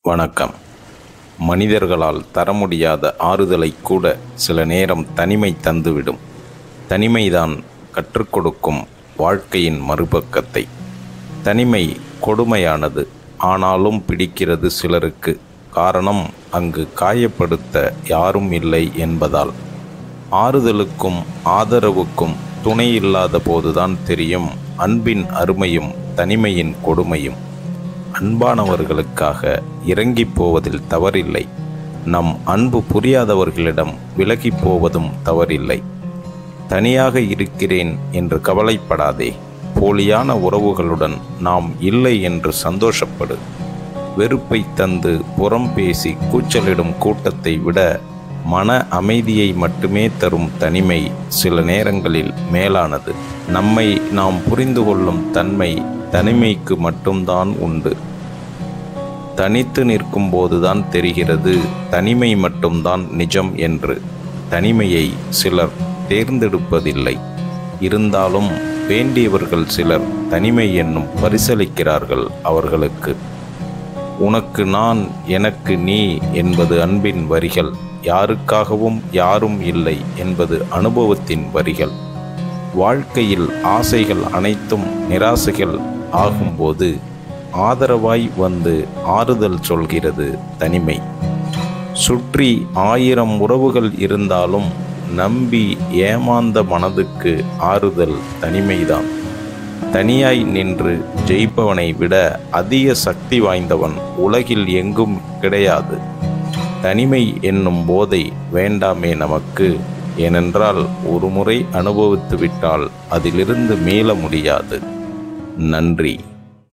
வணக்கம். மனிதர்களால் தர முடியாத ஆறுதலை கூட சில நேரம் தனிமை தந்துவிடும். தனிமைதான் கற்றுக் கொடுக்கும் வாழ்க்கையின் மறுபக்கத்தை. தனிமை கொடுமையானது, ஆனாலும் பிடிக்கிறது சிலருக்கு. காரணம், அங்கு காயப்படுத்த யாரும் இல்லை என்பதால். ஆறுதலுக்கும் ஆதரவுக்கும் துணை இல்லாத போதுதான் தெரியும் அன்பின் அருமையும் தனிமையின் கொடுமையும். அன்பானவர்களுக்காக இறங்கி போவதில் தவறில்லை. நம் அன்பு புரியாதவர்களிடம் விலகி போவதும் தவறில்லை. தனியாக இருக்கிறேன் என்று கவலைப்படாதே. போலியான உறவுகளுடன் நாம் இல்லை என்று சந்தோஷப்படு. வெறுப்பை தந்து புறம் பேசி கூச்சலிடும் கூட்டத்தை விட மன அமைதியை மட்டுமே தரும் தனிமை சில நேரங்களில் மேலானது. நம்மை நாம் புரிந்து கொள்ளும் தன்மை தனிமைக்கு மட்டும்தான் உண்டு. தனித்து நிற்கும் போதுதான் தெரிகிறது தனிமை மட்டும்தான் நிஜம் என்று. தனிமையை சிலர் தேர்ந்தெடுப்பதில்லை. இருந்தாலும் வேண்டியவர்கள் சிலர் தனிமை என்னும் பரிசளிக்கிறார்கள் அவர்களுக்கு. உனக்கு நான், எனக்கு நீ என்பது அன்பின் வரிகள். யாருக்காகவும் யாரும் இல்லை என்பது அனுபவத்தின் வரிகள். வாழ்க்கையில் ஆசைகள் அனைத்தும் நிராசைகள் ஆகும்போது ஆதரவாய் வந்து ஆறுதல் சொல்கிறது தனிமை. சுற்றி 1000 உறவுகள் இருந்தாலும் நம்பி ஏமாந்த மனதுக்கு ஆறுதல் தனிமைதான். தனியாய் நின்று ஜெயிப்பவனை விட அதிக சக்தி வாய்ந்தவன் உலகில் எங்கும் கிடையாது. தனிமை என்னும் போதை வேண்டாமே நமக்கு. ஏனென்றால் ஒரு முறை அனுபவித்து விட்டால் அதிலிருந்து மீள முடியாது. நன்றி.